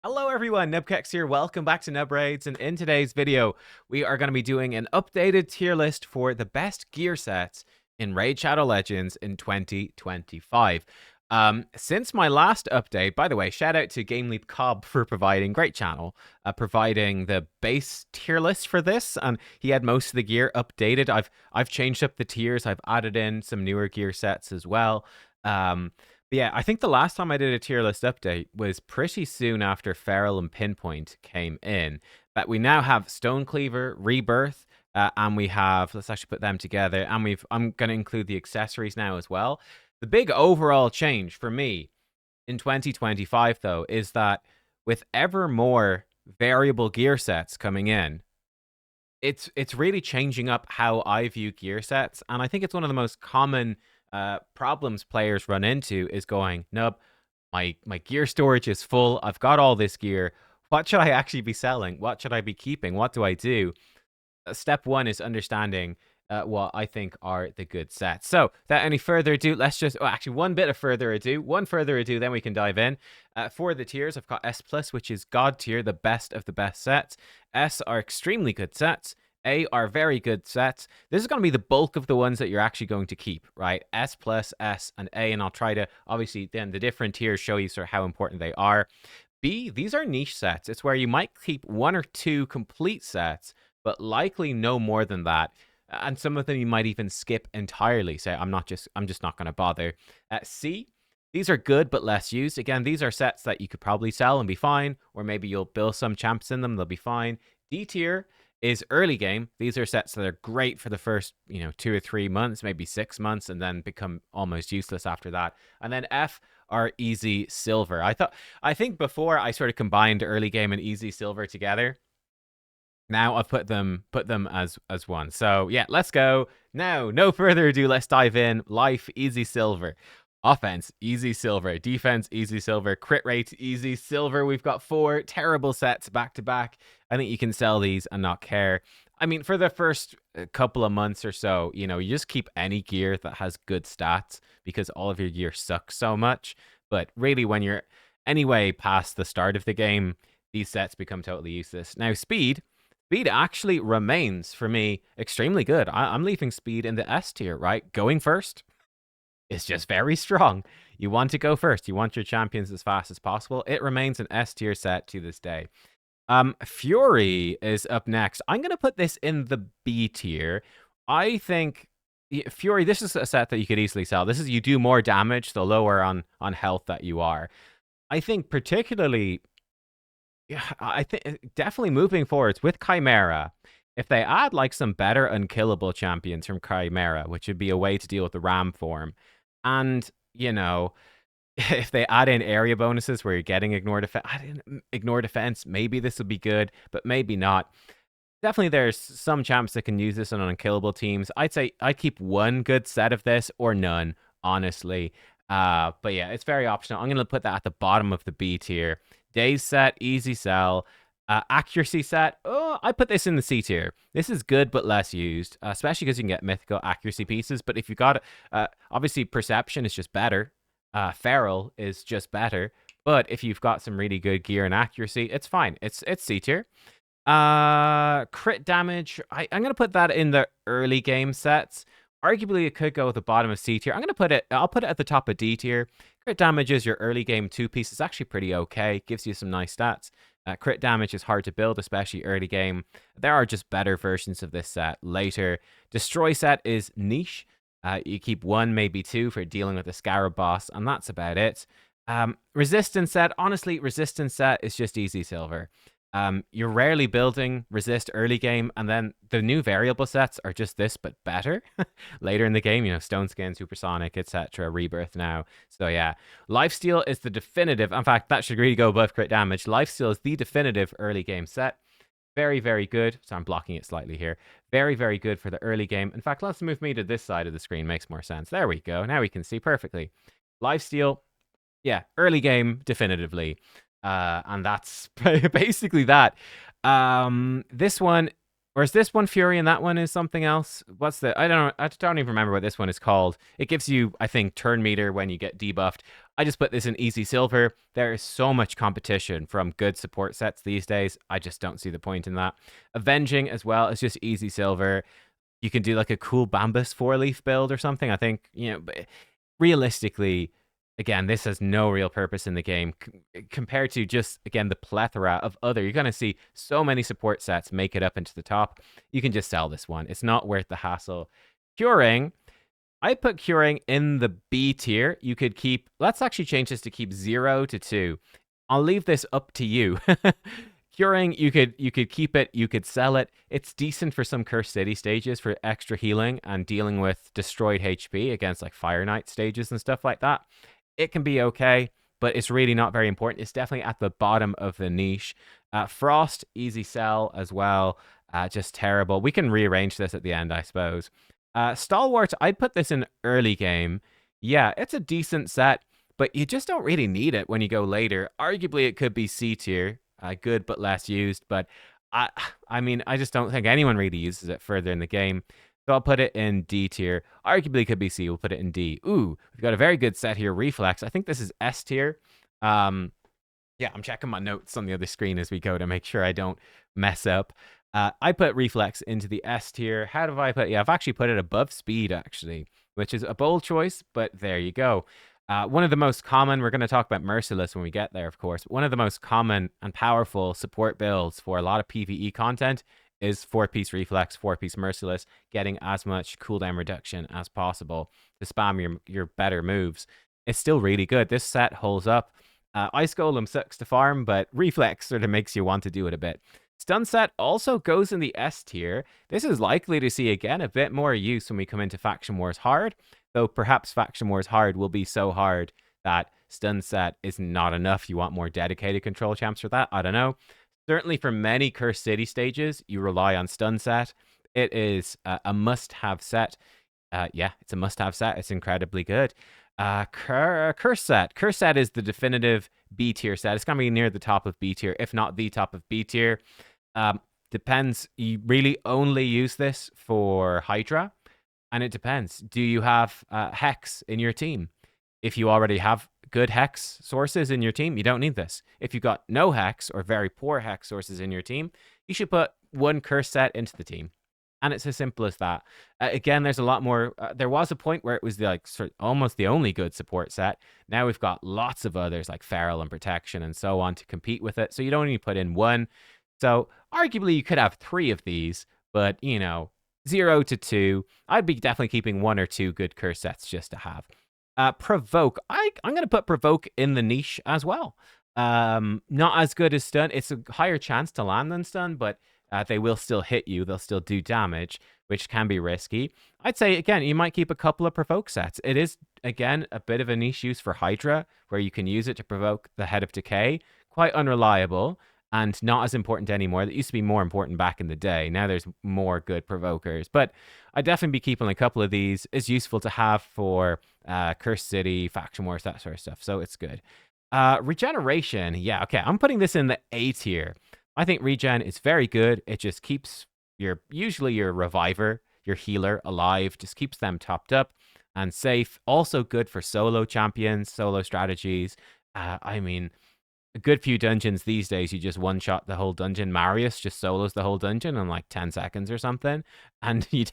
Hello everyone, nubkeks here. Welcome back to Nub Raids, and in today's video, we are going to be doing an updated tier list for the best gear sets in Raid Shadow Legends in 2025. Since my last update, by the way, shout out to GameLeap Cobb for providing, great channel, providing the base tier list for this, and he had most of the gear updated. I've changed up the tiers. I've added in some newer gear sets as well. But yeah, I think the last time I did a tier list update was pretty soon after Feral and Pinpoint came in. But we now have Stone Cleaver, Rebirth, and we have, let's actually put them together, and I'm going to include the accessories now as well. The big overall change for me in 2025, though, is that with ever more variable gear sets coming in, it's really changing up how I view gear sets, and I think it's one of the most common problems players run into is going, Nub, my gear storage is full. I've got all this gear. What should I actually be selling? What should I be keeping? What do I do? Step one is understanding what I think are the good sets. So, without any further ado, let's just, actually, one further ado, then we can dive in. For the tiers, I've got S+, which is God tier, the best of the best sets. S are extremely good sets. A are very good sets. This is going to be the bulk of the ones that you're actually going to keep, right? S+, S, and A, and I'll try to, obviously, then the different tiers show you sort of how important they are. B, these are niche sets. It's where you might keep one or two complete sets, but likely no more than that. And some of them you might even skip entirely. Say, I'm just not going to bother. C, these are good but less used. Again, these are sets that you could probably sell and be fine, or maybe you'll build some champs in them, they'll be fine. D tier is early game. These are sets that are great for the first, 2 or 3 months, maybe 6 months, and then become almost useless after that. And then F are easy silver. I think before I sort of combined early game and easy silver together. Now I've put them as one. So yeah, let's go. Now, no further ado, let's dive in. Life, easy silver. Offense, easy silver. Defense, easy silver. Crit rate, easy silver. We've got 4 terrible sets back to back. I think you can sell these and not care. I mean, for the first couple of months or so, you just keep any gear that has good stats because all of your gear sucks so much. But really, when you're anyway past the start of the game, these sets become totally useless. Now, speed actually remains, for me, extremely good. I'm leaving speed in the S tier, right? Going first is just very strong. You want to go first. You want your champions as fast as possible. It remains an S tier set to this day. Fury is up next. I'm going to put this in the B tier. I think Fury, this is a set that you could easily sell. This is, you do more damage the lower on health that you are. I think particularly, yeah, I think definitely moving forwards with Chimera, if they add like some better unkillable champions from Chimera, which would be a way to deal with the Ram form, and if they add in area bonuses where you're getting ignore defense, maybe this would be good, but maybe not. Definitely there's some champs that can use this on unkillable teams. I'd say I'd keep one good set of this or none, honestly. But yeah, it's very optional. I'm going to put that at the bottom of the B tier. Days set, easy sell. Accuracy set, I put this in the C tier. This is good but less used, especially because you can get mythical accuracy pieces. But if you got, obviously perception is just better. Feral is just better. But if you've got some really good gear and accuracy, it's fine. It's C tier. Crit damage, I'm going to put that in the early game sets. Arguably, it could go at the bottom of C tier. I'll put it at the top of D tier. Crit damage is your early game 2-piece. It's actually pretty okay. Gives you some nice stats. Crit damage is hard to build, especially early game. There are just better versions of this set later. Destroy set is niche. You keep 1, maybe 2 for dealing with the Scarab boss, and that's about it. Resistance set, honestly, resistance set is just easy silver. You're rarely building resist early game, and then the new variable sets are just this, but better later in the game. Stone Skin, Supersonic, etc. Rebirth now. So yeah, Lifesteal is the definitive. In fact, that should really go above crit damage. Lifesteal is the definitive early game set. Very, very good. So I'm blocking it slightly here. Very, very good for the early game. In fact, let's move me to this side of the screen. Makes more sense. There we go. Now we can see perfectly. Lifesteal, yeah, early game definitively. And that's basically that. This one, or is this one Fury and that one is something else? What's the, I don't even remember what this one is called. It gives you, I think, turn meter when you get debuffed. I just put this in easy silver. There is so much competition from good support sets these days. I just don't see the point in that. Avenging as well is just easy silver. You can do like a cool Bambus 4-leaf build or something. I think, but realistically, again, this has no real purpose in the game compared to just, again, the plethora of other. You're going to see so many support sets make it up into the top. You can just sell this one. It's not worth the hassle. Curing, I put curing in the B tier. You could keep, let's actually change this to keep 0 to 2. I'll leave this up to you. Curing, you could keep it, you could sell it. It's decent for some Cursed City stages for extra healing and dealing with destroyed HP against like Fire Knight stages and stuff like that. It can be okay, but it's really not very important. It's definitely at the bottom of the niche. Frost, easy sell as well. Just terrible. We can rearrange this at the end, I suppose. Stalwart, I'd put this in early game. Yeah, it's a decent set, but you just don't really need it when you go later. Arguably, it could be C tier. Good, but less used. But I mean, I just don't think anyone really uses it further in the game. So I'll put it in D tier. Arguably, it could be C. We'll put it in D. Ooh, we've got a very good set here. Reflex. I think this is S tier. Yeah, I'm checking my notes on the other screen as we go to make sure I don't mess up. I put Reflex into the S tier. How do I put it? Yeah, I've actually put it above Speed, actually, which is a bold choice, but there you go. One of the most common, we're going to talk about Merciless when we get there, of course. One of the most common and powerful support builds for a lot of PvE content is 4-piece Reflex, 4-piece Merciless, getting as much cooldown reduction as possible to spam your better moves. It's still really good. This set holds up. Ice Golem sucks to farm, but Reflex sort of makes you want to do it a bit. Stun set also goes in the S tier. This is likely to see, again, a bit more use when we come into Faction Wars Hard, though perhaps Faction Wars Hard will be so hard that stun set is not enough. You want more dedicated control champs for that. I don't know. Certainly for many Cursed City stages, you rely on stun set. It is a must-have set. Yeah, it's a must-have set. It's incredibly good. Curse set. Curse set is the definitive B tier set. It's going to be near the top of B tier, if not the top of B tier. Depends. You really only use this for Hydra, and it depends. Do you have Hex in your team? If you already have good Hex sources in your team, you don't need this. If you've got no Hex or very poor Hex sources in your team, you should put one curse set into the team. And it's as simple as that. Again, there's a lot more. There was a point where it was like almost the only good support set. Now we've got lots of others like Feral and Protection and so on to compete with it. So you don't only put in one. So arguably you could have 3 of these, but 0 to 2. I'd be definitely keeping 1 or 2 good curse sets just to have. Provoke. I'm going to put Provoke in the niche as well. Not as good as Stun. It's a higher chance to land than Stun, but they will still hit you. They'll still do damage, which can be risky. I'd say, again, you might keep a couple of Provoke sets. It is, again, a bit of a niche use for Hydra, where you can use it to provoke the Head of Decay. Quite unreliable and not as important anymore. That used to be more important back in the day. Now there's more good provokers. But I'd definitely be keeping a couple of these. It's useful to have for Cursed City, Faction Wars, that sort of stuff. So it's good. Regeneration. Yeah, okay. I'm putting this in the A tier. I think regen is very good. It just keeps usually your reviver, your healer alive, just keeps them topped up and safe. Also good for solo champions, solo strategies. I mean, a good few dungeons these days, you just one-shot the whole dungeon. Marius just solos the whole dungeon in like 10 seconds or something, and you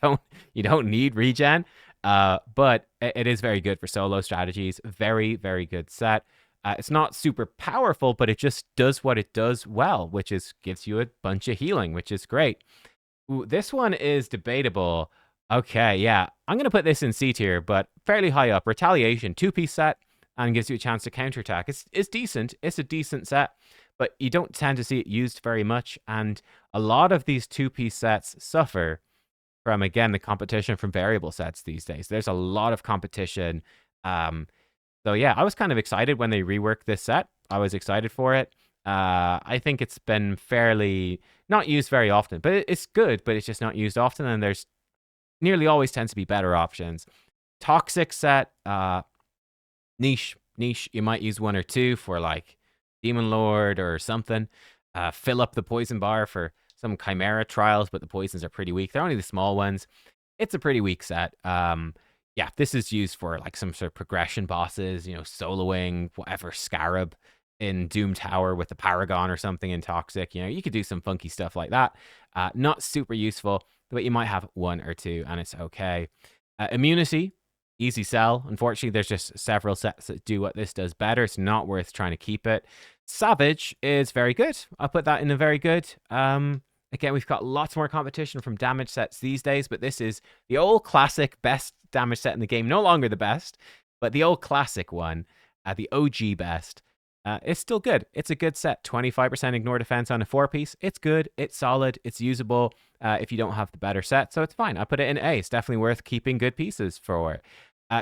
don't need regen. But it is very good for solo strategies. Very, very good set. It's not super powerful, but it just does what it does well, which is gives you a bunch of healing, which is great. Ooh, this one is debatable. Okay, yeah. I'm going to put this in C tier, but fairly high up. Retaliation, 2-piece set, and gives you a chance to counterattack. It's decent. It's a decent set, but you don't tend to see it used very much, and a lot of these 2-piece sets suffer from, again, the competition from variable sets these days. There's a lot of competition. So yeah, I was kind of excited when they reworked this set. I was excited for it. I think it's been fairly not used very often, but it's good, but it's just not used often, and there's nearly always tends to be better options. Toxic set, niche. You might use 1 or 2 for like Demon Lord or something. Fill up the poison bar for some Chimera trials, but the poisons are pretty weak. They're only the small ones. It's a pretty weak set. Yeah, this is used for like some sort of progression bosses, soloing whatever scarab in Doom Tower with the Paragon or something in Toxic. You could do some funky stuff like that. Not super useful, but you might have one or two, and it's okay. Immunity, easy sell. Unfortunately, there's just several sets that do what this does better. It's not worth trying to keep it. Savage is very good. I'll put that in a very good. Again, we've got lots more competition from damage sets these days, but this is the old classic best damage set in the game. No longer the best, but the old classic one, the OG best. It's still good. It's a good set. 25% ignore defense on a 4-piece. It's good. It's solid. It's usable if you don't have the better set, so it's fine. I put it in A. It's definitely worth keeping good pieces for.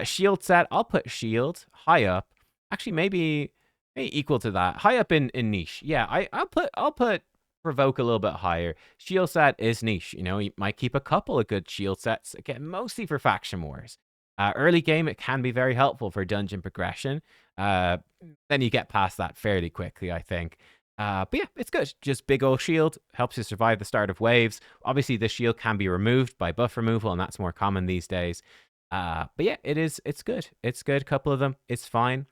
Shield set, I'll put shield high up. Actually, maybe equal to that. High up in niche. Yeah, I'll put provoke a little bit higher. Shield set is niche. You might keep a couple of good shield sets, again, mostly for faction wars. Early game, it can be very helpful for dungeon progression. Then you get past that fairly quickly, I think. But yeah, it's good. Just big old shield helps you survive the start of waves. Obviously, the shield can be removed by buff removal, and that's more common these days. But yeah, it's good. It's good. Couple of them. It's fine.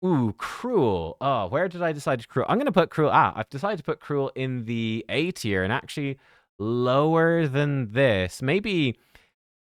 Ooh, Cruel. Oh, where did I decide to Cruel? I'm going to put Cruel. I've decided to put Cruel in the A tier and actually lower than this. Maybe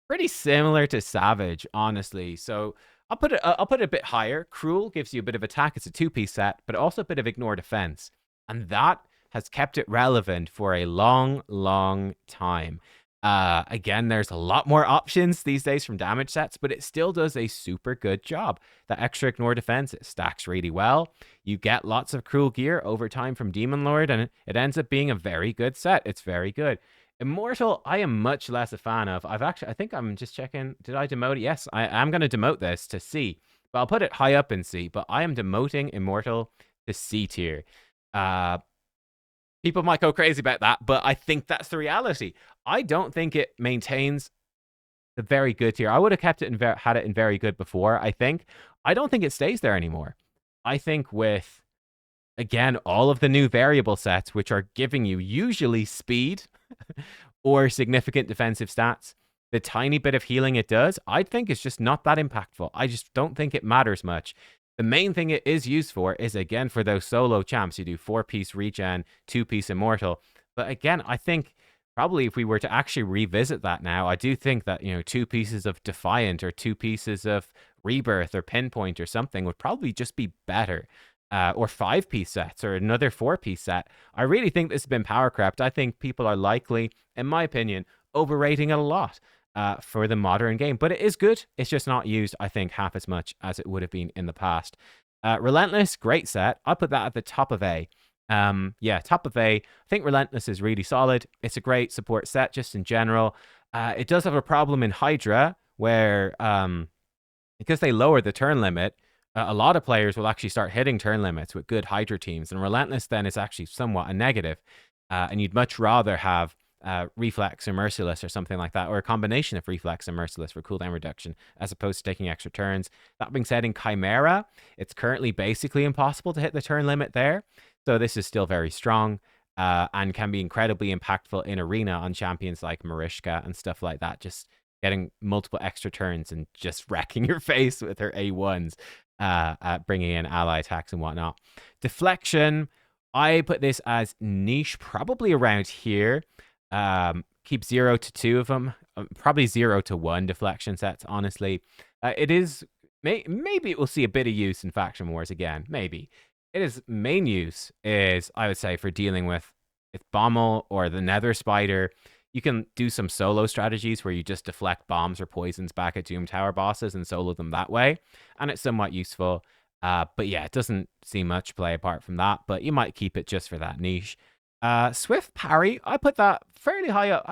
pretty similar to Savage, honestly. So I'll put it a bit higher. Cruel gives you a bit of attack. It's a 2-piece set, but also a bit of ignore defense. And that has kept it relevant for a long, long time. Again, there's a lot more options these days from damage sets, but it still does a super good job. The extra ignore defense, it stacks really well. You get lots of cruel gear over time from Demon Lord, and it ends up being a very good set. It's very good. Immortal, I am much less a fan of. I think I'm just checking. Did I demote it? Yes, I am going to demote this to C, but I'll put it high up in C, but I am demoting Immortal to C tier. People might go crazy about that, but I think that's the reality. I don't think it maintains the very good tier. I would have kept it had it in very good before, I think. I don't think it stays there anymore. I think with, again, all of the new variable sets, which are giving you usually speed or significant defensive stats, the tiny bit of healing it does, I think is just not that impactful. I just don't think it matters much. The main thing it is used for is, again, for those solo champs. You do 4-piece regen, 2-piece immortal. But again, I think probably if we were to actually revisit that now, I do think that, 2 pieces of Defiant or 2 pieces of Rebirth or Pinpoint or something would probably just be better. Or 5-piece sets or another 4-piece set. I really think this has been power crept. I think people are likely, in my opinion, overrating it a lot for the modern game. But it is good. It's just not used, I think, half as much as it would have been in the past. Relentless, great set. I'll put that at the top of A. Yeah, top of A. I think Relentless is really solid. It's a great support set just in general. It does have a problem in Hydra where because they lower the turn limit, a lot of players will actually start hitting turn limits with good Hydra teams, and Relentless then is actually somewhat a negative, and you'd much rather have Reflex or Merciless or something like that, or a combination of Reflex and Merciless for cooldown reduction, as opposed to taking extra turns. That being said, in Chimera, it's currently basically impossible to hit the turn limit there, so this is still very strong, and can be incredibly impactful in Arena on champions like Mariska and stuff like that, just getting multiple extra turns and just wrecking your face with her A1s. Bringing in ally attacks and whatnot. Deflection, I put this as niche, probably around here. Keep 0 to 2 of them, probably 0 to 1 deflection sets, honestly. It is, maybe it will see a bit of use in Faction Wars again, maybe. It is main use is, I would say, for dealing with Bommel or the Nether Spider. You can do some solo strategies where you just deflect bombs or poisons back at Doom Tower bosses and solo them that way. And it's somewhat useful. But yeah, it doesn't see much play apart from that. But you might keep it just for that niche. Swift Parry, I put that fairly high up.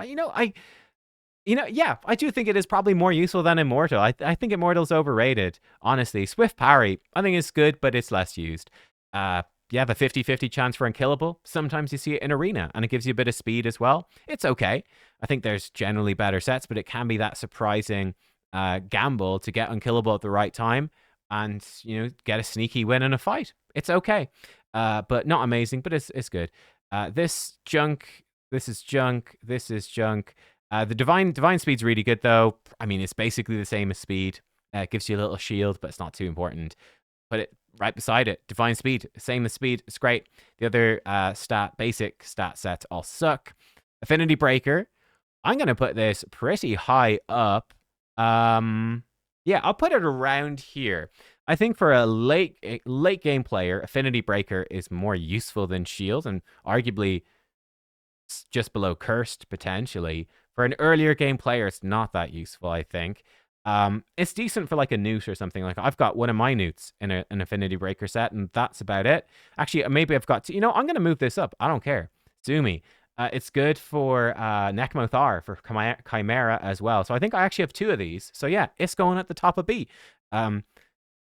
Yeah, I do think it is probably more useful than Immortal. I think Immortal's overrated, honestly. Swift Parry, I think it's good, but it's less used. You have a 50-50 chance for unkillable. Sometimes you see it in Arena, and it gives you a bit of speed as well. It's okay. I think there's generally better sets, but it can be that surprising gamble to get unkillable at the right time and, get a sneaky win in a fight. It's okay. But not amazing, but it's good. This is junk. This is junk. The divine speed's really good though. I mean, it's basically the same as speed. It gives you a little shield, but it's not too important. Put it right beside it. Divine speed, same as speed. It's great. The other basic stat sets all suck. Affinity breaker. I'm gonna put this pretty high up. Yeah, I'll put it around here. I think for a late game player, affinity breaker is more useful than shield, and arguably just below cursed potentially. For an earlier game player, it's not that useful, I think. It's decent for like a newt or something. Like I've got one of my newts in an affinity breaker set, and that's about it. Actually, maybe I've got to, I'm gonna move this up. I don't care. Sue me. It's good for Nekmothar, for Chimera as well. So I think I actually have 2 of these. So yeah, it's going at the top of B.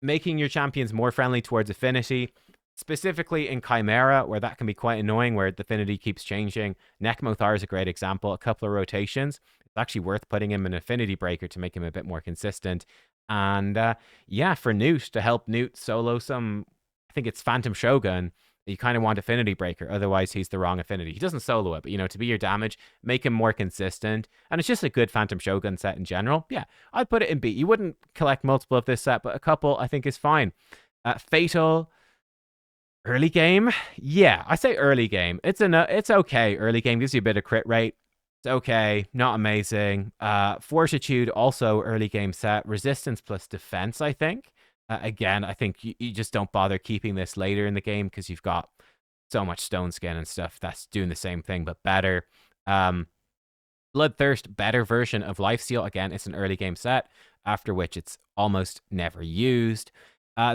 Making your champions more friendly towards affinity, specifically in Chimera, where that can be quite annoying, where the affinity keeps changing. Nekmothar is a great example. A couple of rotations. It's actually worth putting him in affinity breaker to make him a bit more consistent. And yeah, for Newt, to help Newt solo some, I think it's Phantom Shogun, you kind of want affinity breaker. Otherwise, he's the wrong affinity. He doesn't solo it, but to be your damage, make him more consistent. And it's just a good Phantom Shogun set in general. Yeah, I'd put it in B. You wouldn't collect multiple of this set, but a couple I think is fine. Fatal. Early game? Yeah, I say early game. It's okay. Early game gives you a bit of crit rate. It's okay, not amazing. Fortitude, also early game set. Resistance plus defense, I think. Again, I think you just don't bother keeping this later in the game because you've got so much Stone Skin and stuff that's doing the same thing, but better. Bloodthirst, better version of Lifesteal. Again, it's an early game set, after which it's almost never used.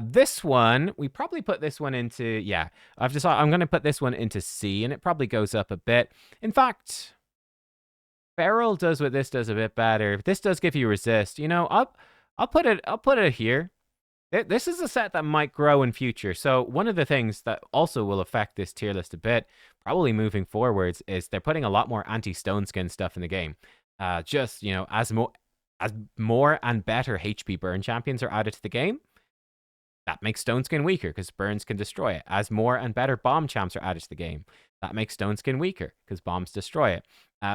This one, we probably put this one into, yeah, I've decided I'm going to put this one into C, and it probably goes up a bit. In fact, Feral does what this does a bit better. This does give you resist. I'll put it here. This is a set that might grow in future. So one of the things that also will affect this tier list a bit, probably moving forwards, is they're putting a lot more anti-Stone Skin stuff in the game. As more and better HP burn champions are added to the game, that makes Stone Skin weaker because burns can destroy it. As more and better bomb champs are added to the game, that makes Stone Skin weaker because bombs destroy it.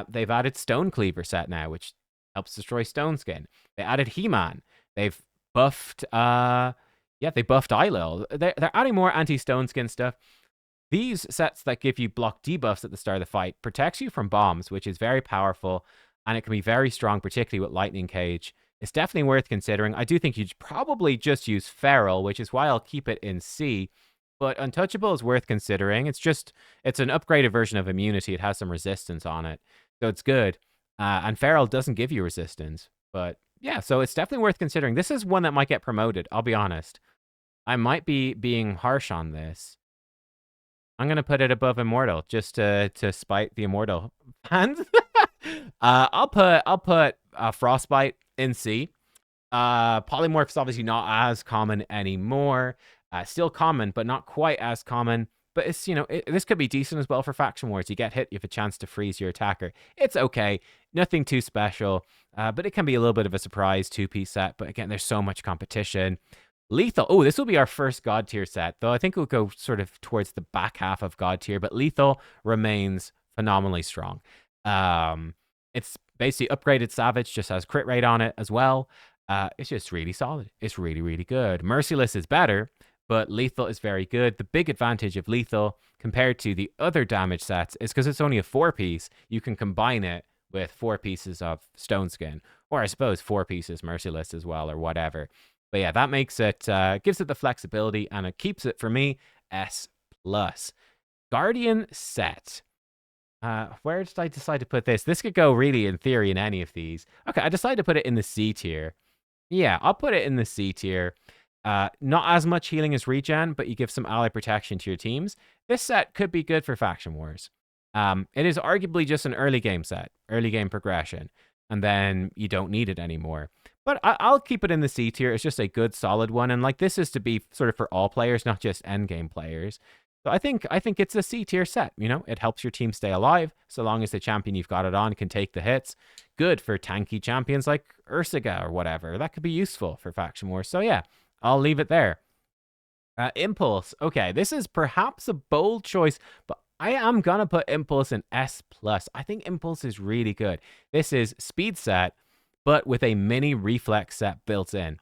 They've added Stone Cleaver set now, which helps destroy Stone Skin. They added He-Man. They've buffed, they buffed Eilil. They're adding more anti-Stone Skin stuff. These sets that give you block debuffs at the start of the fight protects you from bombs, which is very powerful, and it can be very strong, particularly with Lightning Cage. It's definitely worth considering. I do think you'd probably just use Feral, which is why I'll keep it in C. But Untouchable is worth considering. It's an upgraded version of Immunity. It has some resistance on it, so it's good. And Feral doesn't give you resistance. But yeah, so it's definitely worth considering. This is one that might get promoted, I'll be honest. I might be being harsh on this. I'm going to put it above Immortal, just to spite the Immortal fans. I'll put Frostbite in C. Polymorph's obviously not as common anymore. Still common, but not quite as common. But it's, this could be decent as well for Faction Wars. You get hit, you have a chance to freeze your attacker. It's okay. Nothing too special. But it can be a little bit of a surprise 2-piece set. But again, there's so much competition. Lethal. Oh, this will be our first God tier set, though I think we'll go sort of towards the back half of God tier. But Lethal remains phenomenally strong. It's basically upgraded Savage, just has crit rate on it as well. It's just really solid. It's really, really good. Merciless is better, but Lethal is very good. The big advantage of Lethal compared to the other damage sets is because it's only a 4-piece, you can combine it with 4 pieces of Stone Skin, or I suppose 4 pieces Merciless as well, or whatever. But yeah, that makes it, gives it the flexibility, and it keeps it, for me, S+. Guardian set. Where did I decide to put this? This could go really, in theory, in any of these. Okay, I decided to put it in the C tier. Yeah, I'll put it in the C tier. Not as much healing as regen, but you give some ally protection to your teams. This set could be good for Faction Wars. It is arguably just an early game set, early game progression, and then you don't need it anymore. But I'll keep it in the C tier. It's just a good, solid one, and like this is to be sort of for all players, not just end game players. So I think it's a C tier set. It helps your team stay alive so long as the champion you've got it on can take the hits. Good for tanky champions like Ursaga or whatever. That could be useful for Faction Wars. So yeah, I'll leave it there. Impulse. Okay, this is perhaps a bold choice, but I am gonna put Impulse in S+. I think Impulse is really good. This is speed set, but with a mini reflex set built in.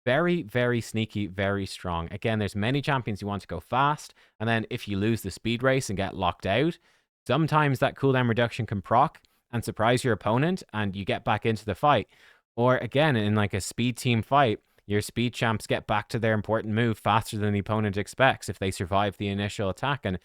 Very, very sneaky, very strong. Again, there's many champions who want to go fast, and then if you lose the speed race and get locked out, sometimes that cooldown reduction can proc and surprise your opponent, and you get back into the fight. Or again, in like a speed team fight, your speed champs get back to their important move faster than the opponent expects if they survive the initial attack. And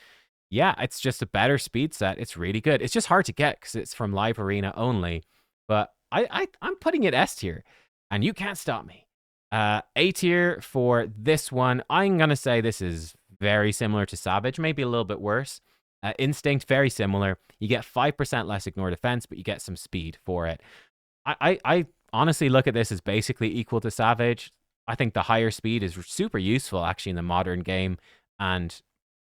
yeah, it's just a better speed set. It's really good. It's just hard to get because it's from Live Arena only. But I'm putting it S tier, and you can't stop me. A tier for this one. I'm going to say this is very similar to Savage, maybe a little bit worse. Instinct, very similar. You get 5% less ignore defense, but you get some speed for it. I honestly look at this as basically equal to Savage. I think the higher speed is super useful, actually, in the modern game. And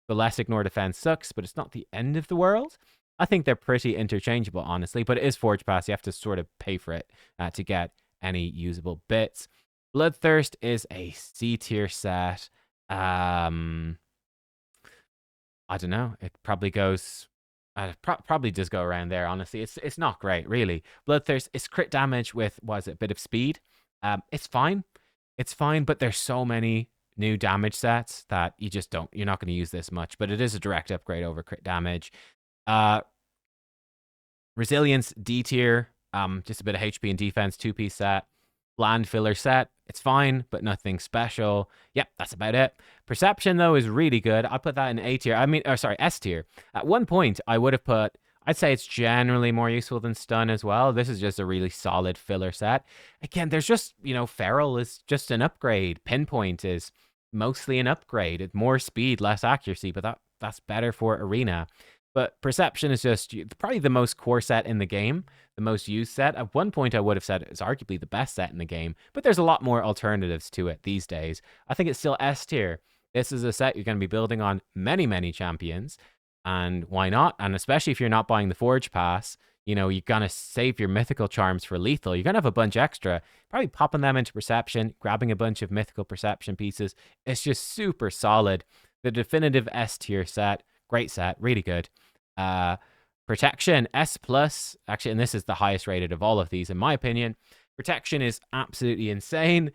the less ignore defense sucks, but it's not the end of the world. I think they're pretty interchangeable, honestly. But it is Forge Pass. You have to sort of pay for it to get any usable bits. Bloodthirst is a C tier set. I don't know. It probably goes. Probably does go around there. Honestly, it's not great, really. Bloodthirst is crit damage with a bit of speed. It's fine. It's fine, but there's so many new damage sets that you're not going to use this much. But it is a direct upgrade over crit damage. Resilience D tier. Just a bit of HP and defense, 2-piece set. Bland filler set. It's fine, but nothing special. Yep, that's about it. Perception, though, is really good. I put that in A tier. S tier. At one point, I'd say it's generally more useful than Stun as well. This is just a really solid filler set. Again, there's just, Feral is just an upgrade. Pinpoint is mostly an upgrade. It's more speed, less accuracy, but that's better for Arena. But Perception is just probably the most core set in the game, the most used set. At one point, I would have said it's arguably the best set in the game, but there's a lot more alternatives to it these days. I think it's still S tier. This is a set you're going to be building on many, many champions, and why not? And especially if you're not buying the Forge Pass, you're going to save your mythical charms for lethal. You're going to have a bunch extra, probably popping them into Perception, grabbing a bunch of mythical Perception pieces. It's just super solid. The definitive S tier set. Great set, really good. Protection, S+. Actually, and this is the highest rated of all of these, in my opinion. Protection is absolutely insane.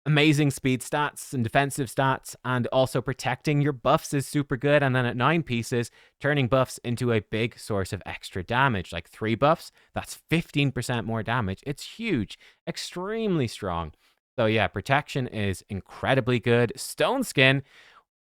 Amazing speed stats and defensive stats, and also protecting your buffs is super good. And then at 9 pieces, turning buffs into a big source of extra damage. Like 3 buffs, that's 15% more damage. It's huge, extremely strong. So yeah, protection is incredibly good. Stone Skin,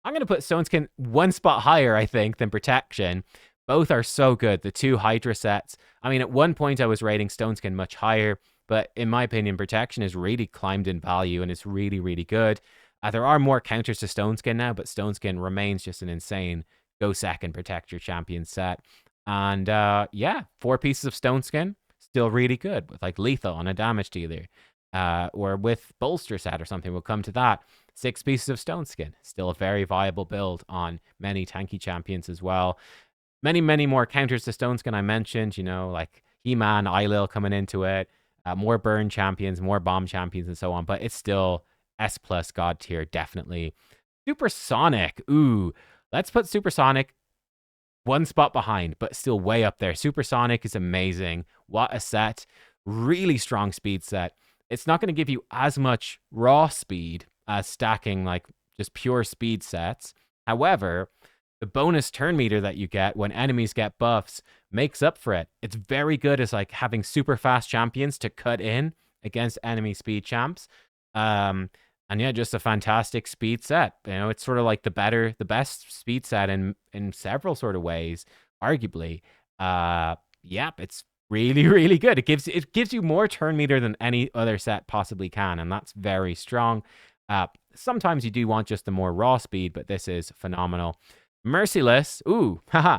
I'm going to put Stone Skin one spot higher, I think, than Protection. Both are so good, the two Hydra sets. I mean, at one point I was rating Stone Skin much higher, but in my opinion, Protection has really climbed in value and it's really, really good. There are more counters to Stone Skin now, but Stone Skin remains just an insane go second, protect your champion set. And yeah, 4 pieces of Stone Skin, still really good with like lethal on a damage dealer. Or with bolster set or something, we'll come to that. 6 pieces of Stone Skin, still a very viable build on many tanky champions as well. Many, many more counters to Stone Skin I mentioned, like He-Man, Eilil coming into it, more burn champions, more bomb champions, and so on. But it's still S+ God tier, definitely. Supersonic, ooh, let's put Supersonic one spot behind, but still way up there. Supersonic is amazing. What a set. Really strong speed set. It's not going to give you as much raw speed as stacking like just pure speed sets. However, the bonus turn meter that you get when enemies get buffs makes up for it. It's very good as like having super fast champions to cut in against enemy speed champs. And yeah, just a fantastic speed set. It's sort of like the best speed set in several sort of ways, arguably. Yeah, it's really, really good. It gives you more turn meter than any other set possibly can, and that's very strong. Sometimes you do want just the more raw speed, but this is phenomenal. Merciless. Ooh, haha.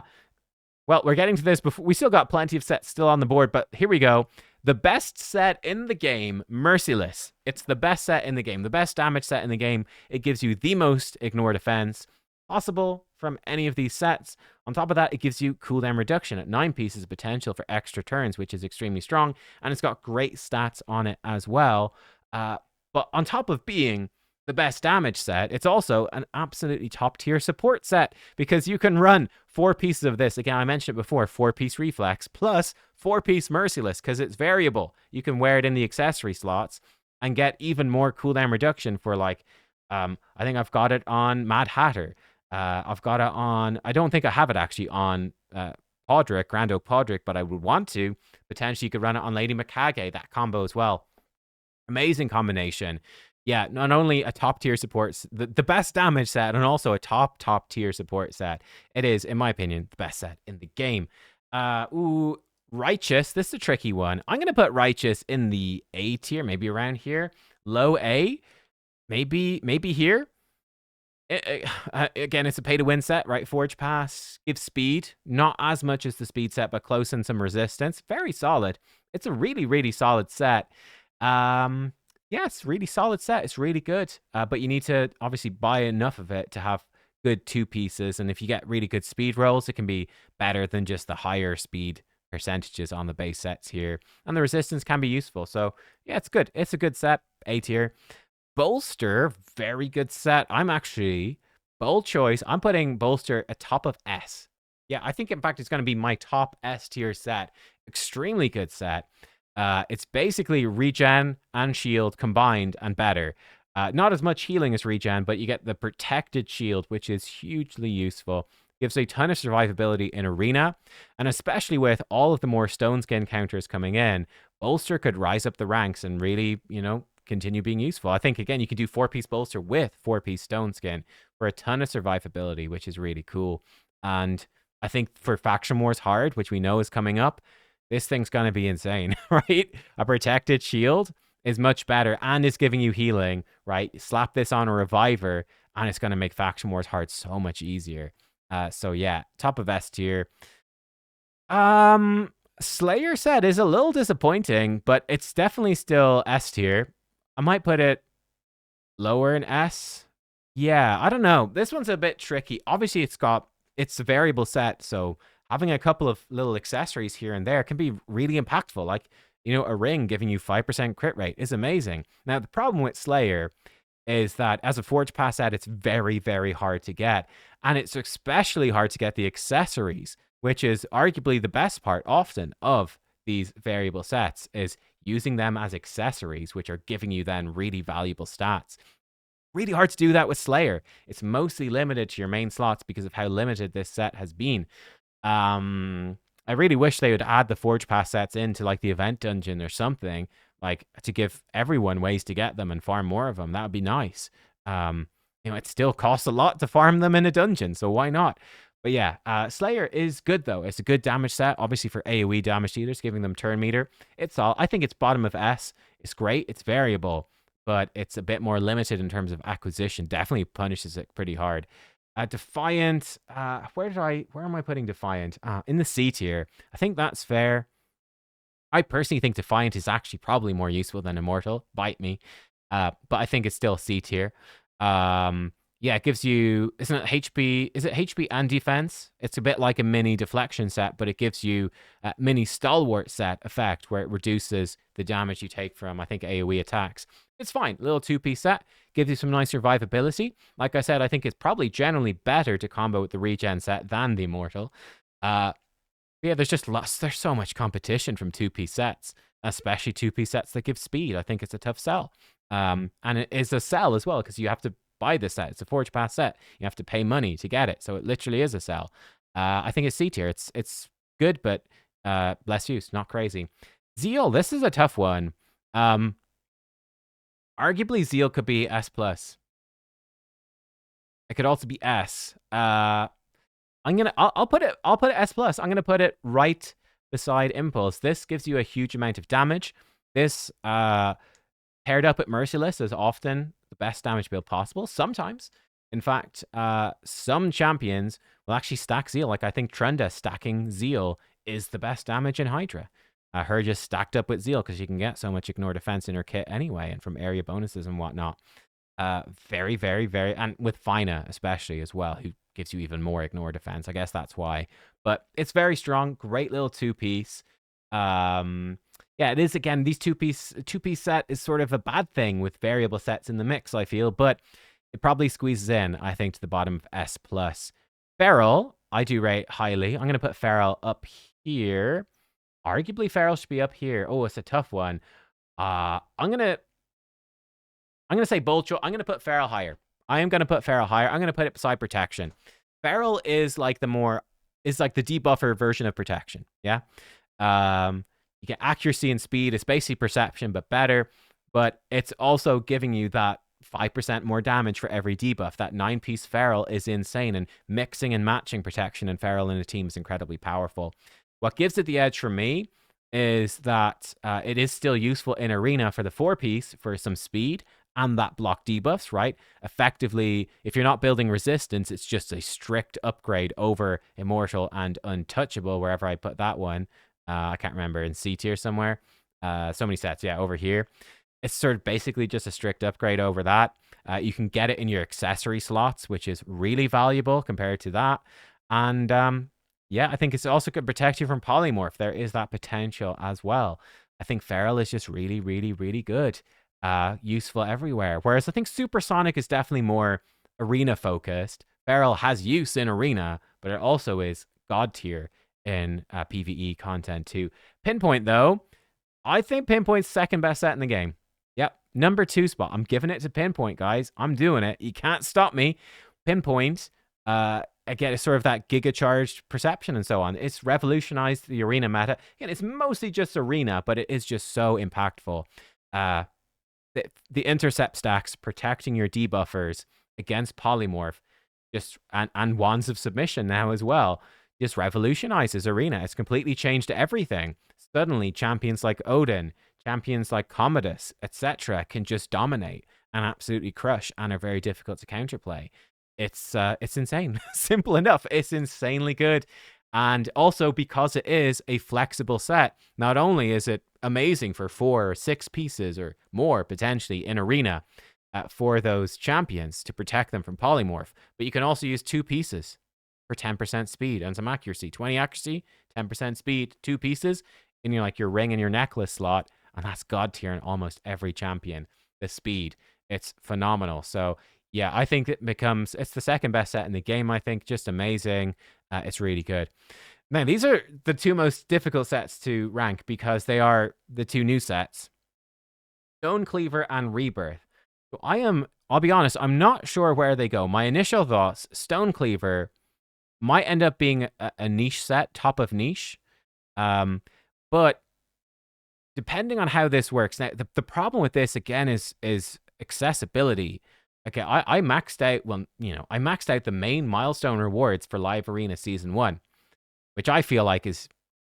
Well, we're getting to this before. We still got plenty of sets still on the board, but here we go. The best set in the game, Merciless. It's the best set in the game, the best damage set in the game. It gives you the most ignore defense possible from any of these sets. On top of that, it gives you cooldown reduction at 9 pieces of potential for extra turns, which is extremely strong, and it's got great stats on it as well. But on top of being the best damage set, it's also an absolutely top tier support set because you can run 4 pieces of this. Again, I mentioned it before, 4-piece reflex plus 4-piece merciless because it's variable. You can wear it in the accessory slots and get even more cooldown reduction for like, I think I've got it on Mad Hatter. I've got it on, I don't think I have it actually on Podrick, Grand Oak Podrick, but I would want to. Potentially you could run it on Lady Mikage, that combo as well. Amazing combination. Yeah, not only a top tier support, the best damage set, and also a top tier support set. It is, in my opinion, the best set in the game. Righteous. This is a tricky one. I'm gonna put Righteous in the A tier, maybe around here. Low A, maybe here. Again, it's a pay to win set, right? Forge Pass gives speed, not as much as the speed set, but close in some resistance. Very solid. It's a really solid set. Yeah, it's really solid set. It's really good. But you need to obviously buy enough of it to have good 2 pieces. And if you get really good speed rolls, it can be better than just the higher speed percentages on the base sets here. And the resistance can be useful. So yeah, it's good. It's a good set. A tier. Bolster, very good set. I'm actually, bold choice. I'm putting Bolster atop of S. Yeah, I think in fact it's going to be my top S tier set. Extremely good set. It's basically regen and shield combined and better. Not as much healing as regen, but you get the protected shield, which is hugely useful. Gives a ton of survivability in arena, and especially with all of the more stone skin counters coming in, Bolster could rise up the ranks and really, continue being useful. I think, again, you can do 4-piece Bolster with 4-piece stone skin for a ton of survivability, which is really cool. And I think for Faction Wars Hard, which we know is coming up, this thing's going to be insane, right? A protected shield is much better and is giving you healing, right? Slap this on a reviver and it's going to make Faction Wars Hard so much easier. So yeah, top of S tier. Slayer set is a little disappointing, but it's definitely still S tier. I might put it lower in S. Yeah, I don't know. This one's a bit tricky. Obviously, it's a variable set, so having a couple of little accessories here and there can be really impactful. Like, a ring giving you 5% crit rate is amazing. Now, the problem with Slayer is that as a Forge Pass set, it's very hard to get. And it's especially hard to get the accessories, which is arguably the best part often of these variable sets, is using them as accessories, which are giving you then really valuable stats. Really hard to do that with Slayer. It's mostly limited to your main slots because of how limited this set has been. I really wish they would add the Forge Pass sets into like the event dungeon or something, like to give everyone ways to get them and farm more of them. That would be nice. It still costs a lot to farm them in a dungeon, so why not? But yeah, Slayer is good though. It's a good damage set, obviously for AoE damage dealers, giving them turn meter. I think it's bottom of S. It's great. It's variable, but it's a bit more limited in terms of acquisition. Definitely punishes it pretty hard. Defiant, where am I putting Defiant? In the C tier. I think that's fair. I personally think Defiant is actually probably more useful than Immortal. Bite me. But I think it's still C tier. Yeah, it gives you, isn't it HP? Is it HP and defense? It's a bit like a mini deflection set, but it gives you a mini stalwart set effect where it reduces the damage you take from, I think, AoE attacks. It's fine. Little 2-piece set. Gives you some nice survivability. Like I said, I think it's probably generally better to combo with the regen set than the Immortal. Yeah, there's so much competition from 2-piece sets, especially 2-piece sets that give speed. I think it's a tough sell. And it is a sell as well because you have to buy this set. It's a Forge Pass set. You have to pay money to get it. So it literally is a sell. I think it's C tier. It's good, but less use. Not crazy. Zeal, this is a tough one. Arguably, Zeal could be S+. It could also be S. I'll put it S+. I'm gonna put it right beside Impulse. This gives you a huge amount of damage. This paired up with Merciless is often the best damage build possible. Sometimes, in fact, some champions will actually stack Zeal. Like I think Trenda stacking Zeal is the best damage in Hydra. Her just stacked up with Zeal because you can get so much ignore defense in her kit anyway, and from area bonuses and whatnot. Very, and with Fina especially as well, who gives you even more ignore defense. I guess that's why. But it's very strong. Great little 2-piece. Yeah, it is again. These two piece set is sort of a bad thing with variable sets in the mix, I feel, but it probably squeezes in, I think, to the bottom of S plus. Feral, I do rate highly. I'm gonna put Feral up here. Arguably, Feral should be up here. Oh, it's a tough one. I'm gonna say bold choice. I'm gonna put Feral higher. I am gonna put Feral higher. I'm gonna put it beside Protection. Feral is like the debuffer version of Protection. Yeah. You get accuracy and speed. It's basically perception, but better. But it's also giving you that 5% more damage for every debuff. That 9-piece Feral is insane, and mixing and matching Protection and Feral in a team is incredibly powerful. What gives it the edge for me is that it is still useful in Arena for the 4-piece for some speed and that block debuffs, right? Effectively, if you're not building resistance, it's just a strict upgrade over Immortal and Untouchable, wherever I put that one. I can't remember, in C tier somewhere. So many sets, yeah, over here. It's sort of basically just a strict upgrade over that. You can get it in your accessory slots, which is really valuable compared to that. And yeah, I think it's also going to protect you from polymorph. There is that potential as well. I think Feral is just really, really, really good. Useful everywhere. Whereas I think Supersonic is definitely more arena focused. Feral has use in arena, but it also is god tier in PvE content too. Pinpoint, though, I think Pinpoint's second best set in the game. Yep, number 2 spot. I'm giving it to Pinpoint, guys. I'm doing it. You can't stop me. Pinpoint, again, it's sort of that giga-charged perception and so on. It's revolutionized the arena meta. Again, it's mostly just arena, but it is just so impactful. The intercept stacks protecting your debuffers against polymorph, and wands of submission now as well, just revolutionizes arena. It's completely changed everything. Suddenly, champions like Odin, champions like Commodus, etc., can just dominate and absolutely crush, and are very difficult to counterplay. It's insane. Simple enough. It's insanely good. And also, because it is a flexible set, not only is it amazing for 4 or 6 pieces or more potentially in arena for those champions to protect them from polymorph, but you can also use 2 pieces for 10% speed and some accuracy. 20 accuracy, 10% speed, 2 pieces in your ring and your necklace slot, and that's god tier in almost every champion. The speed, it's phenomenal. So yeah, I think it's the second best set in the game. I think just amazing. It's really good. Man, these are the 2 most difficult sets to rank because they are the 2 new sets, Stone Cleaver and Rebirth. So I'll be honest, I'm not sure where they go. My initial thoughts, Stone Cleaver might end up being a niche set, top of niche. But depending on how this works, now the problem with this again is accessibility. Okay, I maxed out, I maxed out the main milestone rewards for Live Arena Season 1, which I feel like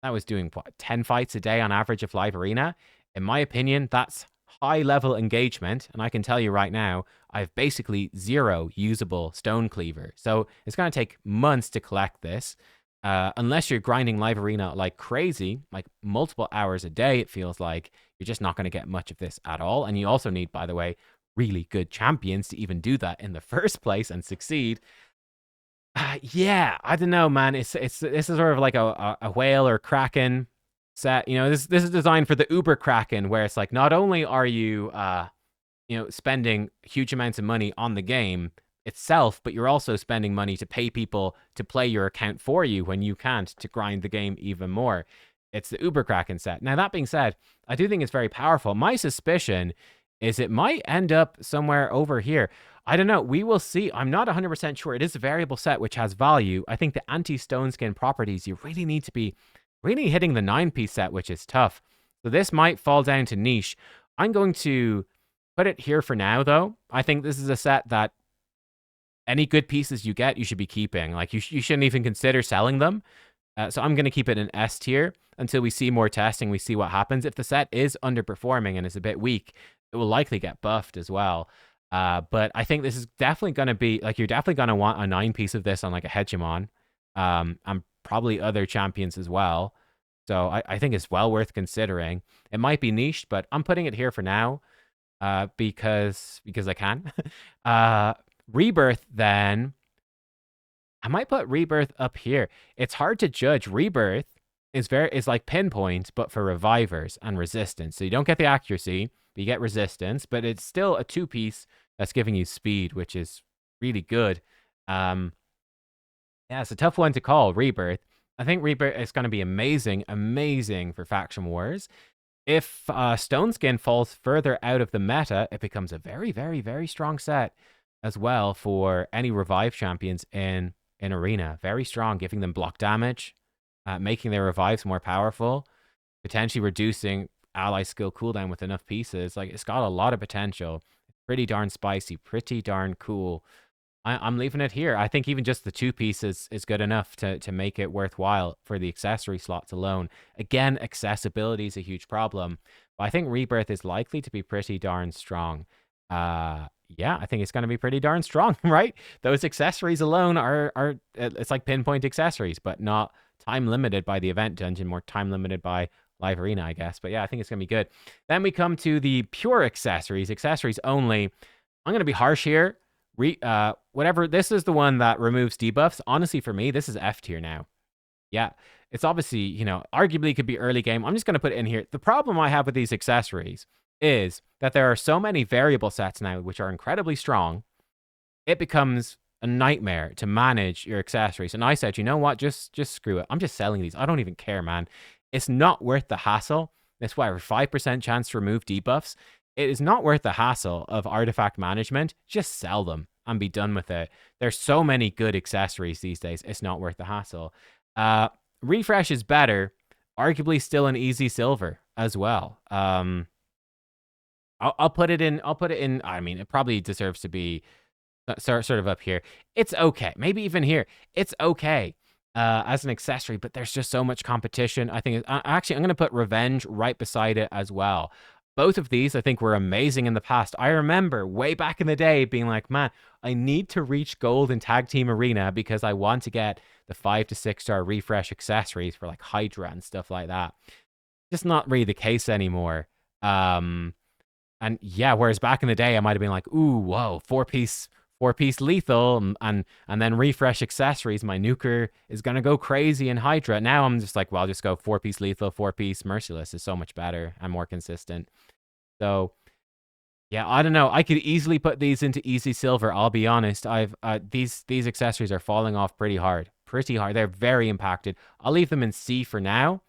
I was doing, 10 fights a day on average of Live Arena. In my opinion, that's high-level engagement, and I can tell you right now, I have basically 0 usable Stone Cleaver. So it's going to take months to collect this. Unless you're grinding Live Arena like crazy, like multiple hours a day, it feels like, you're just not going to get much of this at all. And you also need, by the way, really good champions to even do that in the first place and succeed. Yeah, I don't know, man. This is sort of like a whale or kraken set. This is designed for the Uber Kraken, where it's like, not only are you spending huge amounts of money on the game itself, but you're also spending money to pay people to play your account for you when you can't, to grind the game even more. It's the Uber Kraken set. Now, that being said, I do think it's very powerful. My suspicion is it might end up somewhere over here. I don't know. We will see. I'm not 100% sure. It is a variable set, which has value. I think the anti-stone skin properties, you really need to be really hitting the 9-piece set, which is tough. So this might fall down to niche. I'm going to put it here for now, though. I think this is a set that any good pieces you get, you should be keeping. Like, you shouldn't even consider selling them. So I'm going to keep it in S tier until we see more testing, we see what happens. If the set is underperforming and is a bit weak, it will likely get buffed as well. But I think this is definitely going to be, like, you're definitely going to want a 9-piece of this on, like, a Hegemon. And probably other champions as well. So I think it's well worth considering. It might be niche, but I'm putting it here for now because I can. Rebirth, then. I might put Rebirth up here. It's hard to judge. Rebirth is like pinpoint, but for revivers and resistance. So you don't get the accuracy, but you get resistance, but it's still a 2-piece that's giving you speed, which is really good. Yeah, it's a tough one to call, Rebirth. I think Rebirth is going to be amazing, amazing for Faction Wars. If Stone Skin falls further out of the meta, it becomes a very, very, very strong set as well for any revive champions in Arena. Very strong, giving them block damage, making their revives more powerful, potentially reducing ally skill cooldown with enough pieces. Like, it's got a lot of potential. Pretty darn spicy, pretty darn cool. I'm leaving it here. I think even just the 2 pieces is good enough to make it worthwhile for the accessory slots alone. Again, accessibility is a huge problem, but I think Rebirth is likely to be pretty darn strong. Yeah, I think it's going to be pretty darn strong, right? Those accessories alone are it's like pinpoint accessories, but not time limited by the event dungeon, more time limited by live arena, I guess. But yeah, I think it's going to be good. Then we come to the pure accessories only. I'm going to be harsh here. Whatever, this is the one that removes debuffs. Honestly, for me, this is F tier now. Yeah, it's obviously, you know, arguably could be early game. I'm just going to put it in here. The problem I have with these accessories is that there are so many variable sets now which are incredibly strong. It becomes a nightmare to manage your accessories. And I said, you know what? Just screw it. I'm just selling these. I don't even care, man. It's not worth the hassle. That's why 5% chance to remove debuffs. It is not worth the hassle of artifact management. Just sell them and be done with it. There's so many good accessories these days. It's not worth the hassle. Refresh is better. Arguably still an easy silver as well. I'll put it in. I mean, it probably deserves to be sort of up here. It's okay. Maybe even here. It's okay as an accessory, but there's just so much competition. I think actually I'm going to put Revenge right beside it as well. Both of these, I think, were amazing in the past. I remember way back in the day being like, man, I need to reach gold in Tag Team Arena because I want to get the 5 to 6 star refresh accessories for like Hydra and stuff like that. Just not really the case anymore. And yeah, whereas back in the day, I might have been like, ooh, whoa, 4-piece lethal and then refresh accessories. My nuker is going to go crazy in Hydra. Now I'm just like, well, I'll just go 4-piece lethal, 4-piece merciless is so much better and more consistent. So yeah, I don't know. I could easily put these into easy silver. I'll be honest. These accessories are falling off pretty hard. They're very impacted. I'll leave them in C for now.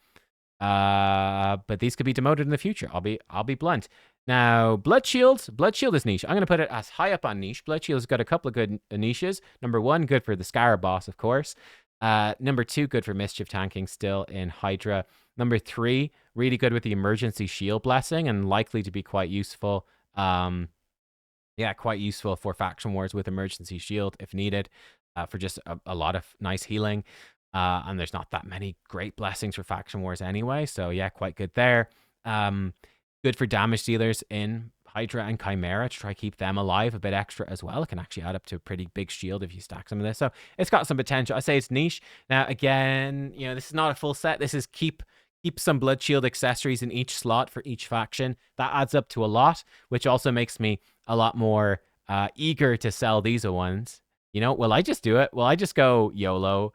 But these could be demoted in the future. I'll be blunt. Now, Blood Shield is niche. I'm going to put it as high up on niche. Blood Shield's got a couple of good niches. Number 1, good for the Scarab boss, of course. Number 2, good for mischief tanking still in Hydra. Number 3, really good with the emergency shield blessing and likely to be quite useful. Yeah, quite useful for faction wars with emergency shield if needed, for just a lot of nice healing. And there's not that many great blessings for faction wars anyway, so yeah, quite good there. Good for damage dealers in Hydra and Chimera to try to keep them alive a bit extra as well. It can actually add up to a pretty big shield if you stack some of this. So it's got some potential. I say it's niche. Now, again, you know, this is not a full set. This is keep some Blood Shield accessories in each slot for each faction. That adds up to a lot, which also makes me a lot more eager to sell these ones. You know, will I just do it? Will I just go YOLO?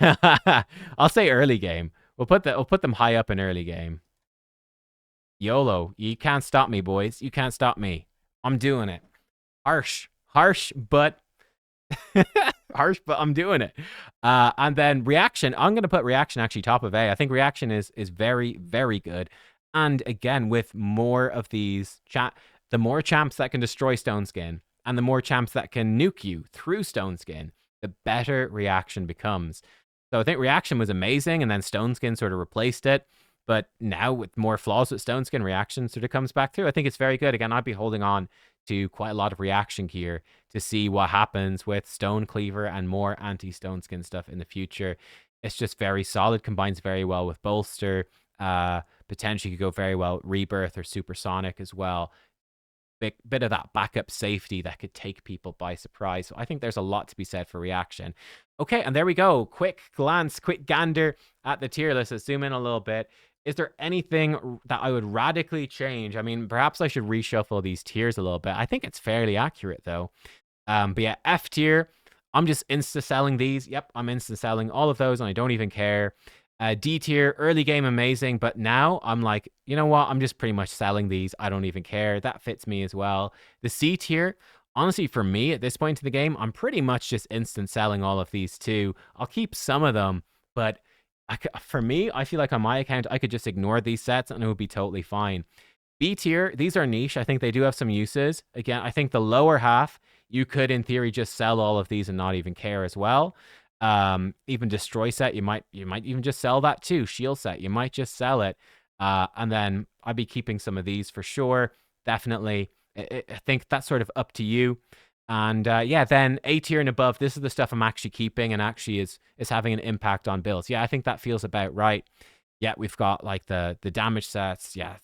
I'll say early game. We'll put them high up in early game. YOLO. You can't stop me, boys. You can't stop me. I'm doing it. Harsh, but harsh, but I'm doing it. And then reaction. I'm going to put reaction actually top of A. I think reaction is very, very good. And again, with more of these the more champs that can destroy Stone Skin and the more champs that can nuke you through Stone Skin, the better reaction becomes. So I think reaction was amazing, and then Stone Skin sort of replaced it. But now with more flaws with Stone Skin, reaction sort of comes back through. I think it's very good. Again, I'd be holding on to quite a lot of reaction gear to see what happens with Stone Cleaver and more anti-Stone Skin stuff in the future. It's just very solid, combines very well with Bolster. Potentially could go very well with Rebirth or Supersonic as well. Bit of that backup safety that could take people by surprise. So I think there's a lot to be said for reaction. Okay, and there we go. Quick glance, quick gander at the tier list. Let's zoom in a little bit. Is there anything that I would radically change? I mean, perhaps I should reshuffle these tiers a little bit. I think it's fairly accurate, though. But yeah, F tier, I'm just insta-selling these. Yep, I'm insta-selling all of those, and I don't even care. D tier, early game amazing, but now I'm like, you know what? I'm just pretty much selling these. I don't even care. That fits me as well. The C tier, honestly, for me at this point in the game, I'm pretty much just instant selling all of these too. I'll keep some of them, but for me, I feel like on my account, I could just ignore these sets and it would be totally fine. B tier, these are niche. I think they do have some uses. Again, I think the lower half, you could in theory just sell all of these and not even care as well. Even destroy set, you might even just sell that too. Shield set, you might just sell it. And then I'd be keeping some of these for sure. Definitely. I think that's sort of up to you. And yeah, then A tier and above, this is the stuff I'm actually keeping and actually is having an impact on builds. Yeah, I think that feels about right. Yeah, we've got like the damage sets. Yeah.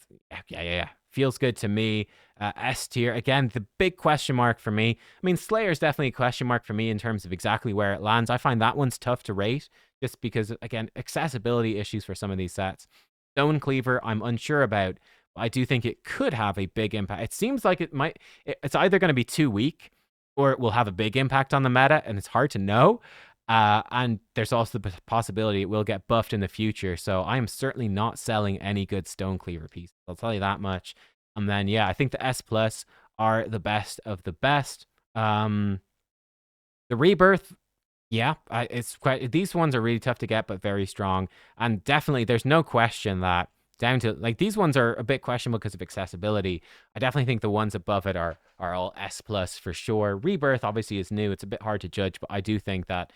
Feels good to me. S tier, again, the big question mark for me. I mean, Slayer's definitely a question mark for me in terms of exactly where it lands. I find that one's tough to rate just because, again, accessibility issues for some of these sets. Stone Cleaver, I'm unsure about. But I do think it could have a big impact. It seems like it might. It's either going to be too weak or it will have a big impact on the meta, and it's hard to know. And there's also the possibility it will get buffed in the future. So I am certainly not selling any good Stone Cleaver pieces. I'll tell you that much. And then, yeah, I think the S Plus are the best of the best. The Rebirth, yeah, it's quite. These ones are really tough to get, but very strong. And definitely, there's no question that down to like these ones are a bit questionable because of accessibility. I definitely think the ones above it are all S plus for sure. Rebirth obviously is new; it's a bit hard to judge, but I do think that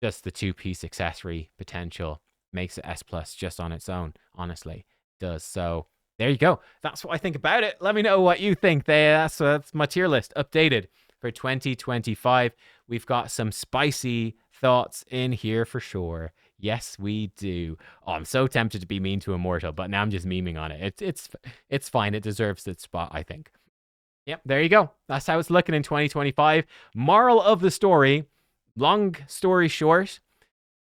just the two-piece accessory potential makes it S plus just on its own. Honestly, it does. So there you go. That's what I think about it. Let me know what you think. That's my tier list updated for 2025. We've got some spicy thoughts in here for sure. Yes, we do. Oh, I'm so tempted to be mean to Immortal, but now I'm just memeing on it. It's fine. It deserves its spot, I think. Yep, there you go. That's how it's looking in 2025. Moral of the story, long story short,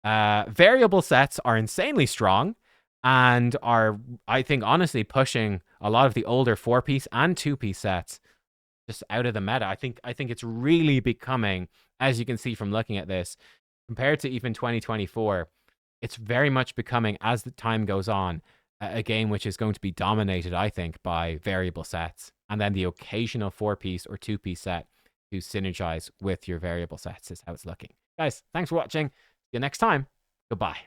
variable sets are insanely strong and are, I think, honestly pushing a lot of the older 4-piece and 2-piece sets just out of the meta. I think it's really becoming, as you can see from looking at this, compared to even 2024, it's very much becoming, as the time goes on, a game which is going to be dominated, I think, by variable sets. And then the occasional 4-piece or 2-piece set to synergize with your variable sets is how it's looking. Guys, thanks for watching. See you next time. Goodbye.